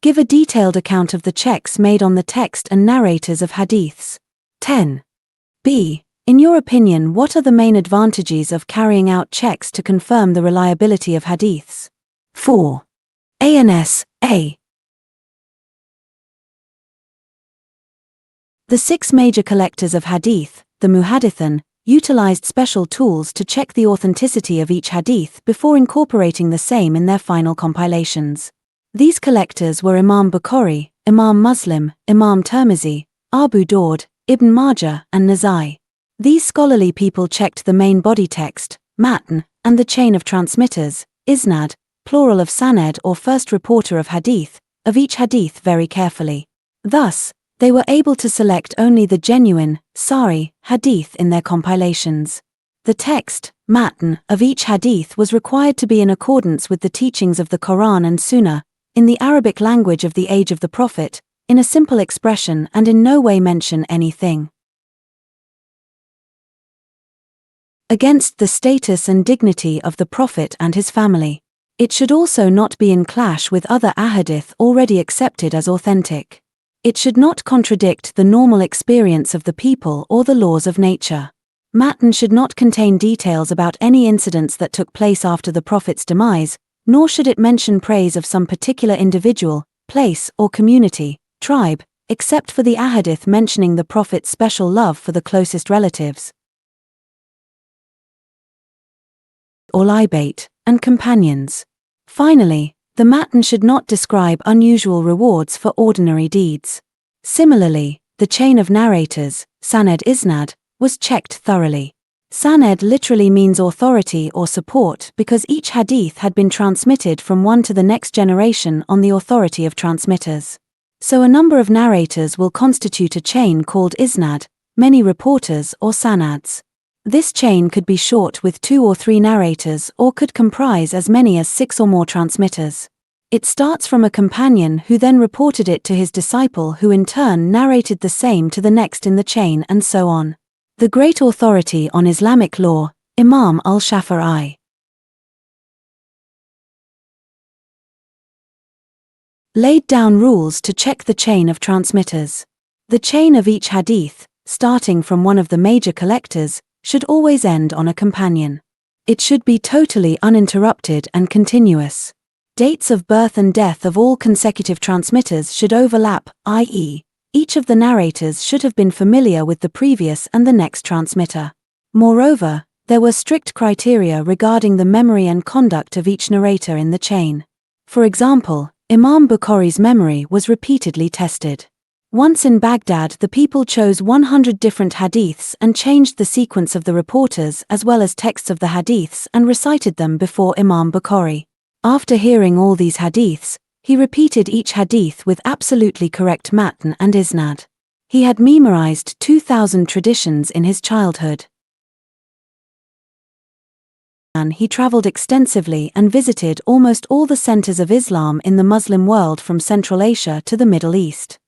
Give a detailed account of the checks made on the text and narrators of hadiths. 10. B. In your opinion, what are the main advantages of carrying out checks to confirm the reliability of hadiths? 4. ANS. A. The 6 major collectors of hadith, the muhaddithin, utilized special tools to check the authenticity of each hadith before incorporating the same in their final compilations. These collectors were Imam Bukhari, Imam Muslim, Imam Tirmizi, Abu Dawud, Ibn Majah, and Nasai. These scholarly people checked the main body text, matn, and the chain of transmitters, isnad, plural of sanad or first reporter of hadith, of each hadith very carefully. Thus, they were able to select only the genuine, sahih, hadith in their compilations. The text, matn, of each hadith was required to be in accordance with the teachings of the Quran and Sunnah, in the Arabic language of the age of the Prophet, in a simple expression and in no way mention anything against the status and dignity of the Prophet and his family. It should also not be in clash with other ahadith already accepted as authentic. It should not contradict the normal experience of the people or the laws of nature. Matn should not contain details about any incidents that took place after the Prophet's demise, nor should it mention praise of some particular individual, place or community, tribe, except for the ahadith mentioning the Prophet's special love for the closest relatives or libate, and companions. Finally, the matn should not describe unusual rewards for ordinary deeds. Similarly, the chain of narrators, sanad isnad, was checked thoroughly. Sanad literally means authority or support because each hadith had been transmitted from one to the next generation on the authority of transmitters. So a number of narrators will constitute a chain called isnad, many reporters or sanads. This chain could be short with 2 or 3 narrators or could comprise as many as 6 or more transmitters. It starts from a companion who then reported it to his disciple who in turn narrated the same to the next in the chain and so on. The great authority on Islamic law, Imam al-Shafi'i, laid down rules to check the chain of transmitters. The chain of each hadith, starting from one of the major collectors, should always end on a companion. It should be totally uninterrupted and continuous. Dates of birth and death of all consecutive transmitters should overlap, i.e., each of the narrators should have been familiar with the previous and the next transmitter. Moreover, there were strict criteria regarding the memory and conduct of each narrator in the chain. For example, Imam Bukhari's memory was repeatedly tested. Once in Baghdad, the people chose 100 different hadiths and changed the sequence of the reporters as well as texts of the hadiths and recited them before Imam Bukhari. After hearing all these hadiths, he repeated each hadith with absolutely correct matn and isnad. He had memorized 2,000 traditions in his childhood. He traveled extensively and visited almost all the centers of Islam in the Muslim world from Central Asia to the Middle East.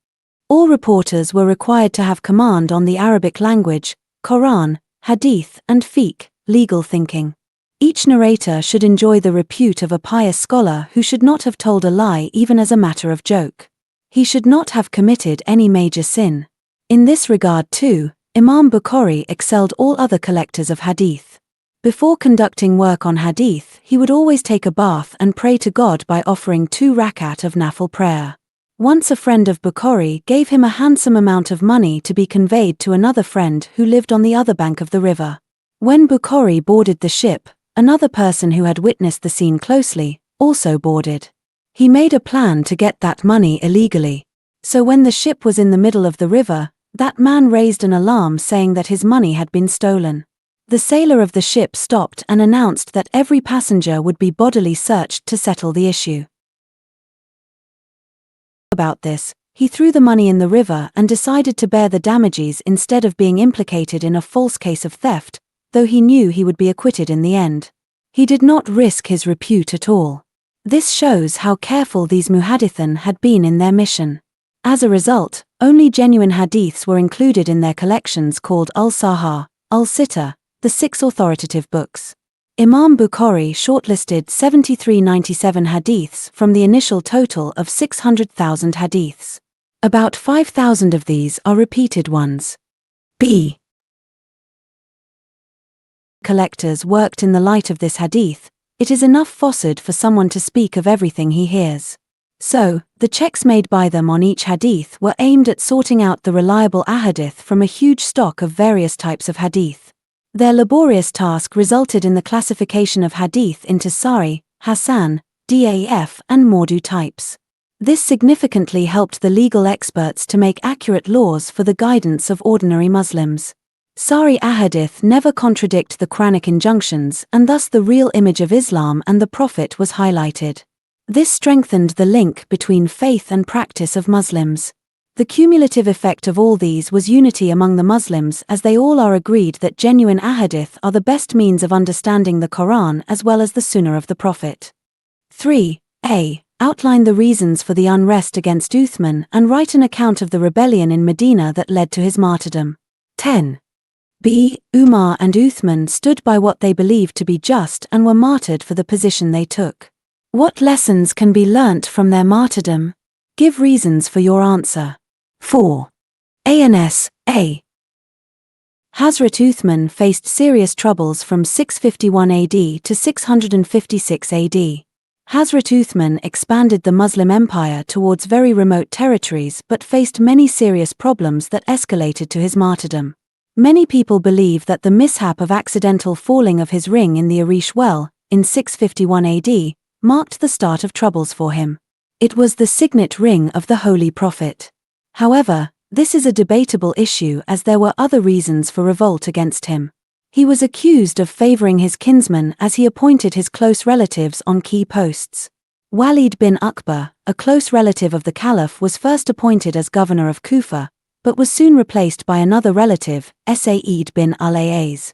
All reporters were required to have command on the Arabic language, Quran, Hadith, and fiqh, legal thinking. Each narrator should enjoy the repute of a pious scholar who should not have told a lie even as a matter of joke. He should not have committed any major sin. In this regard too, Imam Bukhari excelled all other collectors of hadith. Before conducting work on hadith, he would always take a bath and pray to God by offering 2 rakat of nafil prayer. Once a friend of Bukhari gave him a handsome amount of money to be conveyed to another friend who lived on the other bank of the river. When Bukhari boarded the ship, another person who had witnessed the scene closely also boarded. He made a plan to get that money illegally. So when the ship was in the middle of the river, that man raised an alarm saying that his money had been stolen. The sailor of the ship stopped and announced that every passenger would be bodily searched to settle the issue. About this, he threw the money in the river and decided to bear the damages instead of being implicated in a false case of theft, though he knew he would be acquitted in the end. He did not risk his repute at all. This shows how careful these muhaddithin had been in their mission. As a result, only genuine hadiths were included in their collections called al-Sahah, al-Sittah, the 6 authoritative books. Imam Bukhari shortlisted 7397 hadiths from the initial total of 600,000 hadiths. About 5,000 of these are repeated ones. B. Collectors worked in the light of this hadith. It is enough falsehood for someone to speak of everything he hears. So, the checks made by them on each hadith were aimed at sorting out the reliable ahadith from a huge stock of various types of hadith. Their laborious task resulted in the classification of hadith into Sahih, Hasan, Da'if and Mawdu types. This significantly helped the legal experts to make accurate laws for the guidance of ordinary Muslims. Sahih ahadith never contradict the Quranic injunctions, and thus the real image of Islam and the Prophet was highlighted. This strengthened the link between faith and practice of Muslims. The cumulative effect of all these was unity among the Muslims, as they all are agreed that genuine ahadith are the best means of understanding the Quran as well as the Sunnah of the Prophet. 3. A. Outline the reasons for the unrest against Uthman and write an account of the rebellion in Medina that led to his martyrdom. 10. B. Umar and Uthman stood by what they believed to be just and were martyred for the position they took. What lessons can be learnt from their martyrdom? Give reasons for your answer. 4. ANS, A. Hazrat Uthman faced serious troubles from 651 AD to 656 AD. Hazrat Uthman expanded the Muslim empire towards very remote territories but faced many serious problems that escalated to his martyrdom. Many people believe that the mishap of accidental falling of his ring in the Arish well, in 651 AD, marked the start of troubles for him. It was the signet ring of the Holy Prophet. However, this is a debatable issue as there were other reasons for revolt against him. He was accused of favoring his kinsmen as he appointed his close relatives on key posts. Walid bin Akbar, a close relative of the Caliph, was first appointed as governor of Kufa, but was soon replaced by another relative, Sa'id bin al-Ayaz.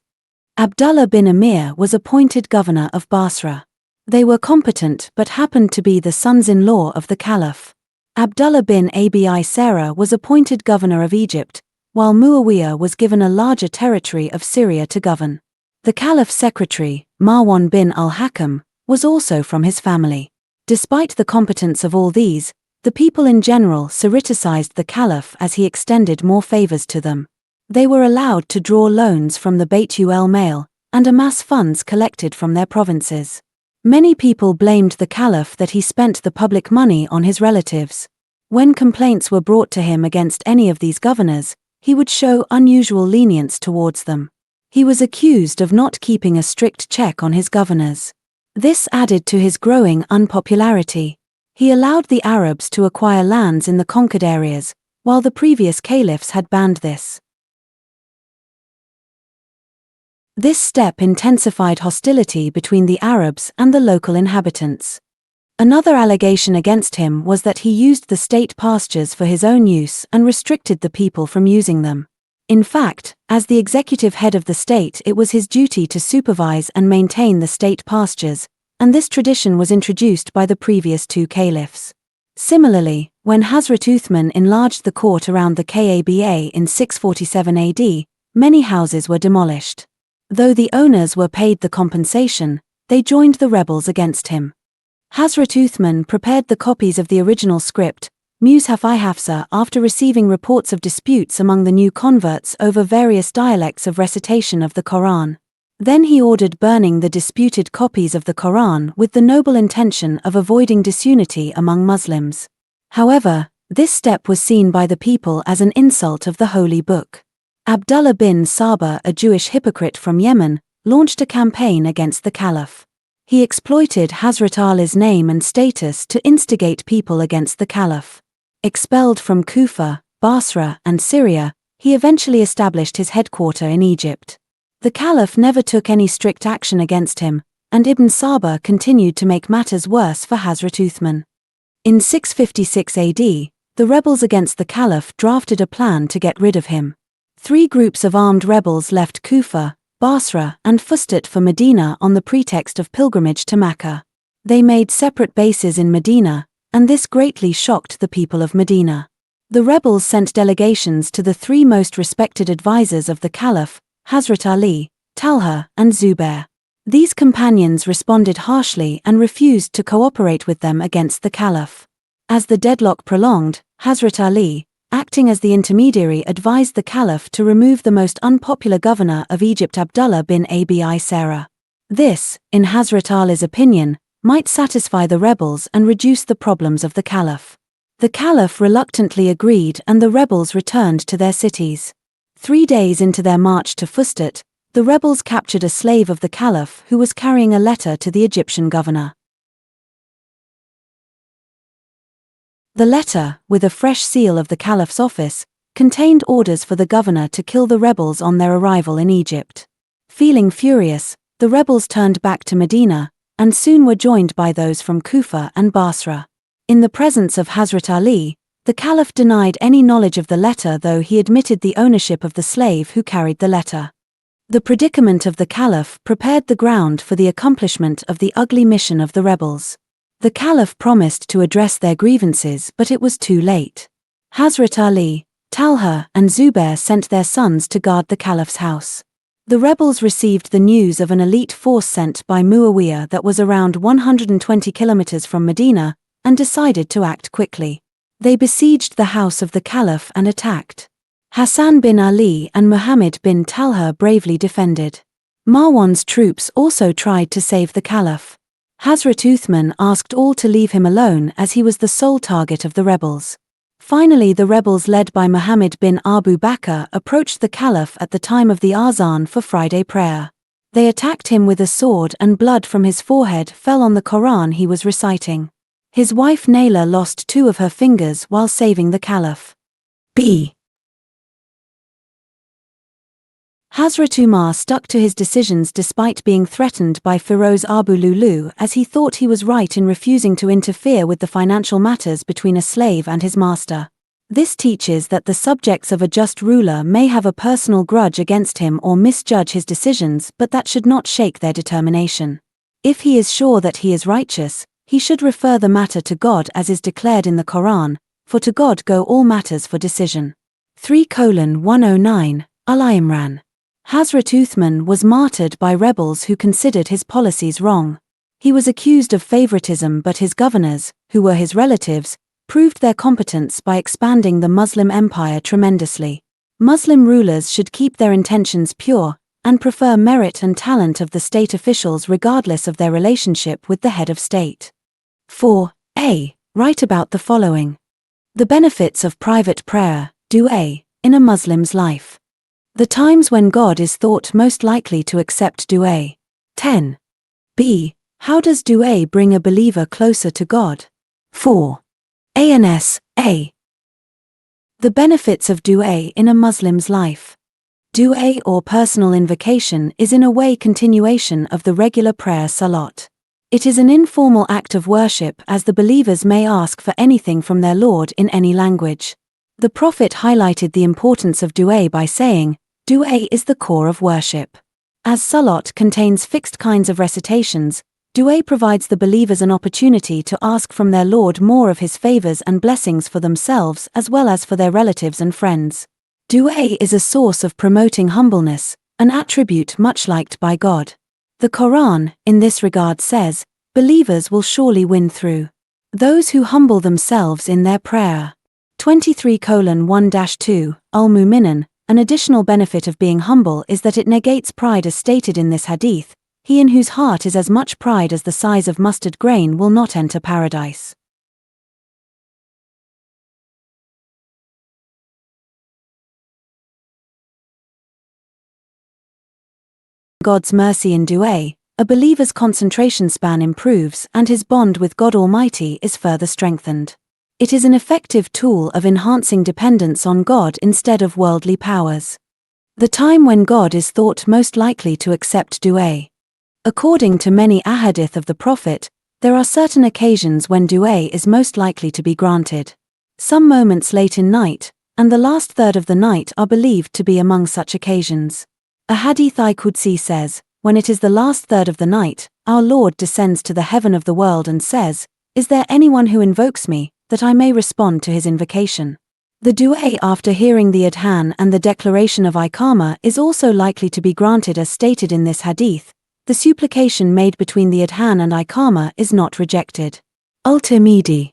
Abdullah bin Amir was appointed governor of Basra. They were competent but happened to be the sons-in-law of the Caliph. Abdullah bin Abi Sarah was appointed governor of Egypt, while Muawiyah was given a larger territory of Syria to govern. The Caliph's secretary, Marwan bin al-Hakam, was also from his family. Despite the competence of all these, the people in general criticized the Caliph as he extended more favors to them. They were allowed to draw loans from the Bayt-ul Mal and amass funds collected from their provinces. Many people blamed the Caliph that he spent the public money on his relatives. When complaints were brought to him against any of these governors, he would show unusual lenience towards them. He was accused of not keeping a strict check on his governors. This added to his growing unpopularity. He allowed the Arabs to acquire lands in the conquered areas, while the previous caliphs had banned this. This step intensified hostility between the Arabs and the local inhabitants. Another allegation against him was that he used the state pastures for his own use and restricted the people from using them. In fact, as the executive head of the state, it was his duty to supervise and maintain the state pastures, and this tradition was introduced by the previous two caliphs. Similarly, when Hazrat Uthman enlarged the court around the Kaaba in 647 AD, many houses were demolished. Though the owners were paid the compensation, they joined the rebels against him. Hazrat Uthman prepared the copies of the original script, Mushaf-i Hafsa, after receiving reports of disputes among the new converts over various dialects of recitation of the Quran. Then he ordered burning the disputed copies of the Quran with the noble intention of avoiding disunity among Muslims. However, this step was seen by the people as an insult of the holy book. Abdullah bin Saba, a Jewish hypocrite from Yemen, launched a campaign against the Caliph. He exploited Hazrat Ali's name and status to instigate people against the Caliph. Expelled from Kufa, Basra, and Syria, he eventually established his headquarters in Egypt. The Caliph never took any strict action against him, and Ibn Saba continued to make matters worse for Hazrat Uthman. In 656 AD, the rebels against the Caliph drafted a plan to get rid of him. 3 groups of armed rebels left Kufa, Basra, and Fustat for Medina on the pretext of pilgrimage to Mecca. They made separate bases in Medina, and this greatly shocked the people of Medina. The rebels sent delegations to the 3 most respected advisors of the Caliph, Hazrat Ali, Talha, and Zubair. These companions responded harshly and refused to cooperate with them against the Caliph. As the deadlock prolonged, Hazrat Ali, acting as the intermediary, advised the Caliph to remove the most unpopular governor of Egypt, Abdullah bin Abi Sarah. This, in Hazrat Ali's opinion, might satisfy the rebels and reduce the problems of the Caliph. The Caliph reluctantly agreed and the rebels returned to their cities. 3 days into their march to Fustat, the rebels captured a slave of the Caliph who was carrying a letter to the Egyptian governor. The letter, with a fresh seal of the Caliph's office, contained orders for the governor to kill the rebels on their arrival in Egypt. Feeling furious, the rebels turned back to Medina, and soon were joined by those from Kufa and Basra. In the presence of Hazrat Ali, the Caliph denied any knowledge of the letter, though he admitted the ownership of the slave who carried the letter. The predicament of the Caliph prepared the ground for the accomplishment of the ugly mission of the rebels. The Caliph promised to address their grievances, but it was too late. Hazrat Ali, Talha, and Zubair sent their sons to guard the Caliph's house. The rebels received the news of an elite force sent by Muawiyah that was around 120 kilometers from Medina, and decided to act quickly. They besieged the house of the Caliph and attacked. Hassan bin Ali and Muhammad bin Talha bravely defended. Marwan's troops also tried to save the Caliph. Hazrat Uthman asked all to leave him alone as he was the sole target of the rebels. Finally, the rebels led by Muhammad bin Abu Bakr approached the Caliph at the time of the Azan for Friday prayer. They attacked him with a sword and blood from his forehead fell on the Quran he was reciting. His wife Naila lost 2 of her fingers while saving the Caliph. B. Hazrat Umar stuck to his decisions despite being threatened by Firoz Abu Lulu, as he thought he was right in refusing to interfere with the financial matters between a slave and his master. This teaches that the subjects of a just ruler may have a personal grudge against him or misjudge his decisions, but that should not shake their determination. If he is sure that he is righteous, he should refer the matter to God, as is declared in the Quran, for to God go all matters for decision. 3:109, Al-Imran. Hazrat Uthman was martyred by rebels who considered his policies wrong. He was accused of favoritism, but his governors, who were his relatives, proved their competence by expanding the Muslim empire tremendously. Muslim rulers should keep their intentions pure, and prefer merit and talent of the state officials regardless of their relationship with the head of state. 4a. Write about the following. The benefits of private prayer, dua, in a Muslim's life. The times when God is thought most likely to accept dua. 10b. How does dua bring a believer closer to God? 4a. The benefits of dua in a Muslim's life. Dua, or personal invocation, is in a way continuation of the regular prayer salat. It is an informal act of worship, as the believers may ask for anything from their Lord in any language. The Prophet highlighted the importance of dua by saying, "Dua is the core of worship." As salat contains fixed kinds of recitations, dua provides the believers an opportunity to ask from their Lord more of his favors and blessings for themselves as well as for their relatives and friends. Dua is a source of promoting humbleness, an attribute much liked by God. The Quran, in this regard, says, "Believers will surely win through those who humble themselves in their prayer." 23:1-2, Al-Mu'minun. An additional benefit of being humble is that it negates pride, as stated in this hadith. He in whose heart is as much pride as the size of mustard grain will not enter paradise. God's mercy in dua, a believer's concentration span improves and his bond with God Almighty is further strengthened. It is an effective tool of enhancing dependence on God instead of worldly powers. The time when God is thought most likely to accept dua. According to many ahadith of the Prophet, there are certain occasions when dua is most likely to be granted. Some moments late in night, and the last third of the night are believed to be among such occasions. A hadith Qudsi says, "When it is the last third of the night, our Lord descends to the heaven of the world and says, 'Is there anyone who invokes me, that I may respond to his invocation?'" The dua after hearing the adhan and the declaration of Iqama is also likely to be granted, as stated in this hadith. the supplication made between the adhan and iqama is not rejected. Ultimidi.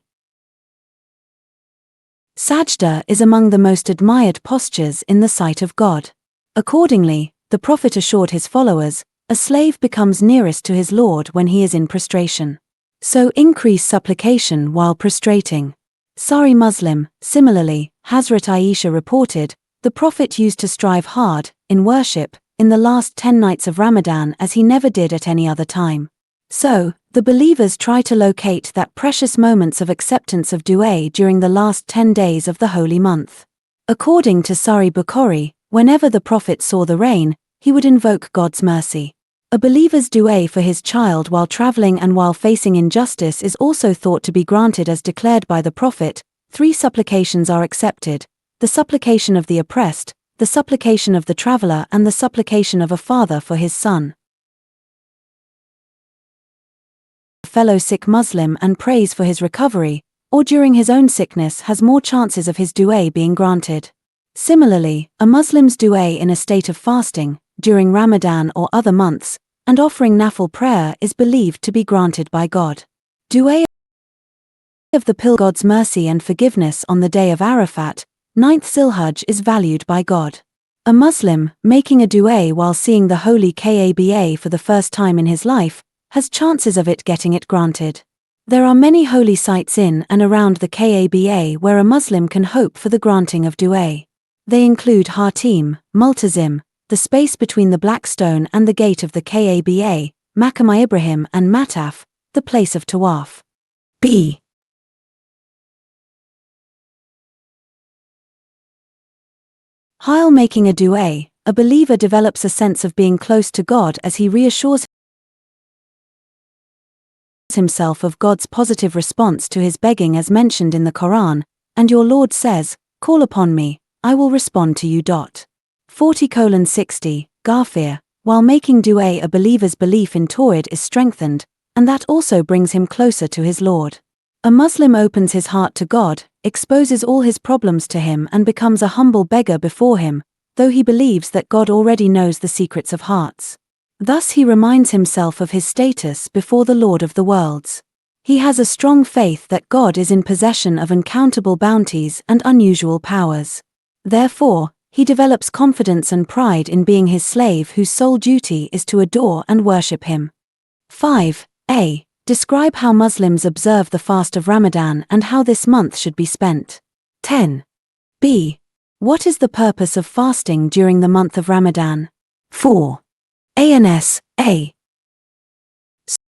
Sajda is among the most admired postures in the sight of God. Accordingly, the Prophet assured his followers, a slave becomes nearest to his Lord when he is in prostration. So increase supplication while prostrating. Sahih Muslim. Similarly, Hazrat Aisha reported, the Prophet used to strive hard, in worship, in the last 10 nights of Ramadan as he never did at any other time. So, the believers try to locate that precious moments of acceptance of du'a during the last 10 days of the holy month. According to Sahih Bukhari, whenever the Prophet saw the rain, he would invoke God's mercy. A believer's du'a for his child while traveling and while facing injustice is also thought to be granted as declared by the Prophet. 3 supplications are accepted: the supplication of the oppressed, the supplication of the traveler, and the supplication of a father for his son. Fellow sick Muslim and prays for his recovery, or during his own sickness has more chances of his du'a being granted. Similarly, a Muslim's du'a in a state of fasting, during Ramadan or other months, and offering nafil prayer is believed to be granted by God. Du'a of the God's mercy and forgiveness on the day of Arafat, 9th Zilhajj, is valued by God. A Muslim, making a du'a while seeing the holy Kaaba for the first time in his life, has chances of it getting it granted. There are many holy sites in and around the Kaaba where a Muslim can hope for the granting of du'a. They include Hatim, Multazim, the space between the Black Stone and the gate of the Kaaba, Maqam Ibrahim, and Mataf, the place of Tawaf. B. While making a du'a, a believer develops a sense of being close to God as he reassures himself of God's positive response to his begging as mentioned in the Quran, and your Lord says, "Call upon me, I will respond to you." 40:60, Ghafir. While making du'a, a believer's belief in Tawhid is strengthened, and that also brings him closer to his Lord. A Muslim opens his heart to God, exposes all his problems to him, and becomes a humble beggar before him, though he believes that God already knows the secrets of hearts. Thus he reminds himself of his status before the Lord of the worlds. He has a strong faith that God is in possession of uncountable bounties and unusual powers. Therefore, he develops confidence and pride in being his slave whose sole duty is to adore and worship him. 5a. Describe how Muslims observe the fast of Ramadan and how this month should be spent. 10b. What is the purpose of fasting during the month of Ramadan? 4a.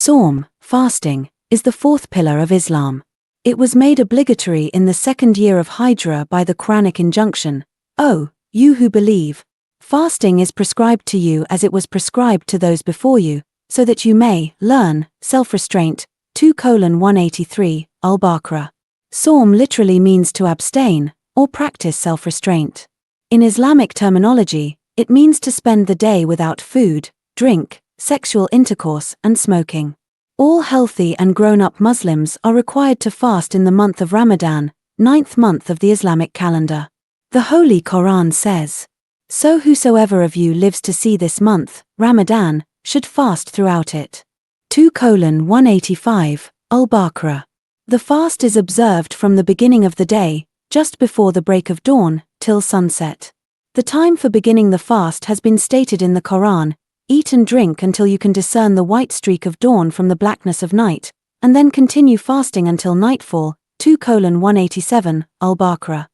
Sawm, fasting, is the 4th pillar of Islam. It was made obligatory in the 2nd year of Hijrah by the Quranic injunction, "O, you who believe, fasting is prescribed to you as it was prescribed to those before you, so that you may learn self-restraint." 2:183, Al-Baqarah. Sawm literally means to abstain, or practice self-restraint. In Islamic terminology, it means to spend the day without food, drink, sexual intercourse, and smoking. All healthy and grown-up Muslims are required to fast in the month of Ramadan, 9th month of the Islamic calendar. The Holy Quran says, "So whosoever of you lives to see this month, Ramadan, should fast throughout it." 2:185, Al-Baqarah. The fast is observed from the beginning of the day, just before the break of dawn, till sunset. The time for beginning the fast has been stated in the Quran: "Eat and drink until you can discern the white streak of dawn from the blackness of night, and then continue fasting until nightfall." 2:187, Al-Baqarah.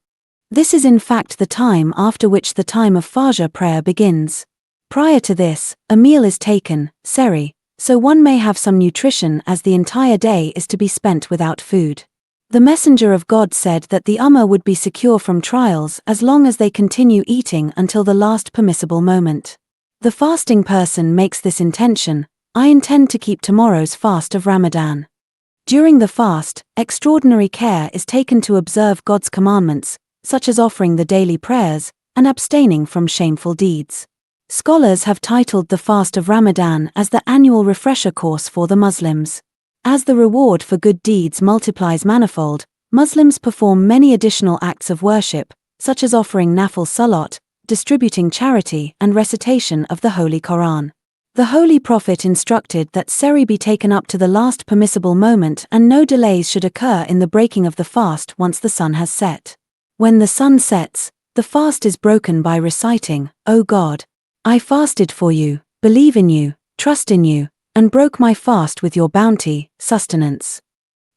This is in fact the time after which the time of Fajr prayer begins. Prior to this, a meal is taken, sehri, so one may have some nutrition as the entire day is to be spent without food. The Messenger of God said that the Ummah would be secure from trials as long as they continue eating until the last permissible moment. The fasting person makes this intention: "I intend to keep tomorrow's fast of Ramadan." During the fast, extraordinary care is taken to observe God's commandments, such as offering the daily prayers, and abstaining from shameful deeds. Scholars have titled the fast of Ramadan as the annual refresher course for the Muslims. As the reward for good deeds multiplies manifold, Muslims perform many additional acts of worship, such as offering nafil salat, distributing charity, and recitation of the Holy Quran. The Holy Prophet instructed that sehri be taken up to the last permissible moment and no delays should occur in the breaking of the fast once the sun has set. When the sun sets, the fast is broken by reciting, "O God, I fasted for you, believe in you, trust in you, and broke my fast with your bounty, sustenance."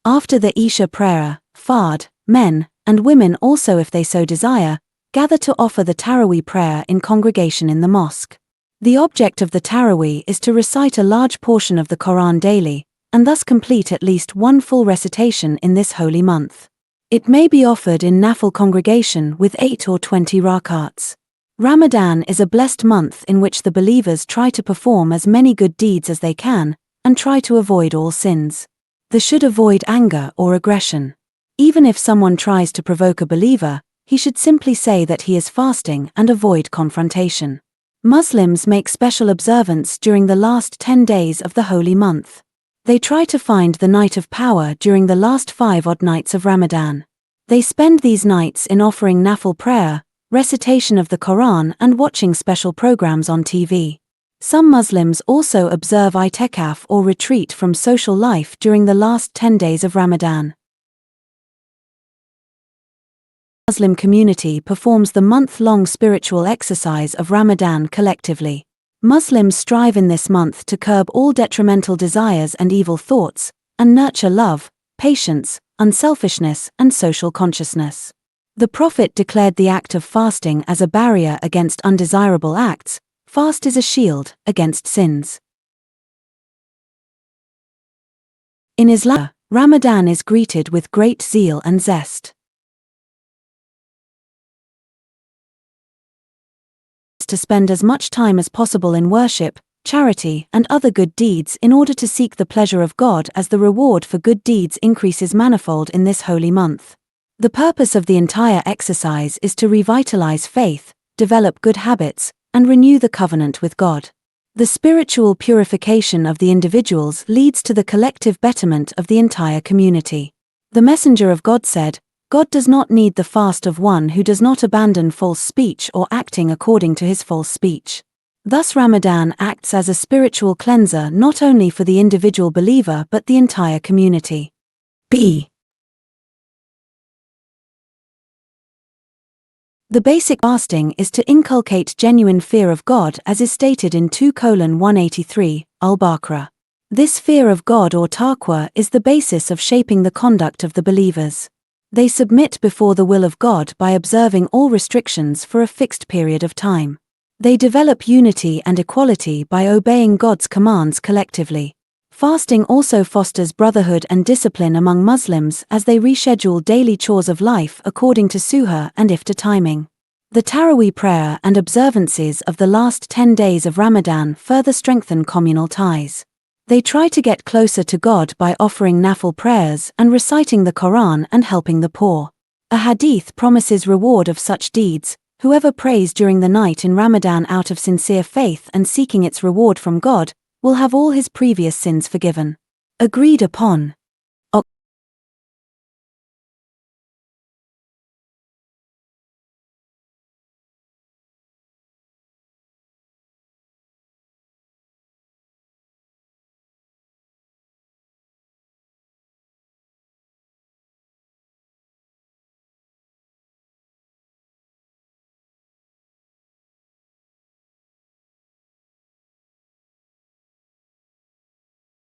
After the Isha prayer, fard, men, and women also if they so desire, gather to offer the Taraweeh prayer in congregation in the mosque. The object of the Taraweeh is to recite a large portion of the Quran daily, and thus complete at least one full recitation in this holy month. It may be offered in Nafil congregation with 8 or 20 rakats. Ramadan is a blessed month in which the believers try to perform as many good deeds as they can, and try to avoid all sins. They should avoid anger or aggression. Even if someone tries to provoke a believer, he should simply say that he is fasting and avoid confrontation. Muslims make special observance during the last 10 days of the holy month. They try to find the night of power during the last 5 odd nights of Ramadan. They spend these nights in offering nafil prayer, recitation of the Quran and watching special programs on TV. Some Muslims also observe itikaf or retreat from social life during the last 10 days of Ramadan. Muslim community performs the month-long spiritual exercise of Ramadan collectively. Muslims strive in this month to curb all detrimental desires and evil thoughts, and nurture love, patience, unselfishness, and social consciousness. The Prophet declared the act of fasting as a barrier against undesirable acts. Fast is a shield against sins. In Islam, Ramadan is greeted with great zeal and zest. To spend as much time as possible in worship, charity, and other good deeds in order to seek the pleasure of God, as the reward for good deeds increases manifold in this holy month. The purpose of the entire exercise is to revitalize faith, develop good habits, and renew the covenant with God. The spiritual purification of the individuals leads to the collective betterment of the entire community. The Messenger of God said, "God does not need the fast of one who does not abandon false speech or acting according to his false speech." Thus Ramadan acts as a spiritual cleanser not only for the individual believer but the entire community. B. The basic fasting is to inculcate genuine fear of God, as is stated in 2:183, Al-Baqarah. This fear of God or taqwa is the basis of shaping the conduct of the believers. They submit before the will of God by observing all restrictions for a fixed period of time. They develop unity and equality by obeying God's commands collectively. Fasting also fosters brotherhood and discipline among Muslims as they reschedule daily chores of life according to suha and iftar timing. The Taraweeh prayer and observances of the last 10 days of Ramadan further strengthen communal ties. They try to get closer to God by offering nafil prayers and reciting the Quran and helping the poor. A hadith promises reward of such deeds. Whoever prays during the night in Ramadan out of sincere faith and seeking its reward from God, will have all his previous sins forgiven. Agreed upon.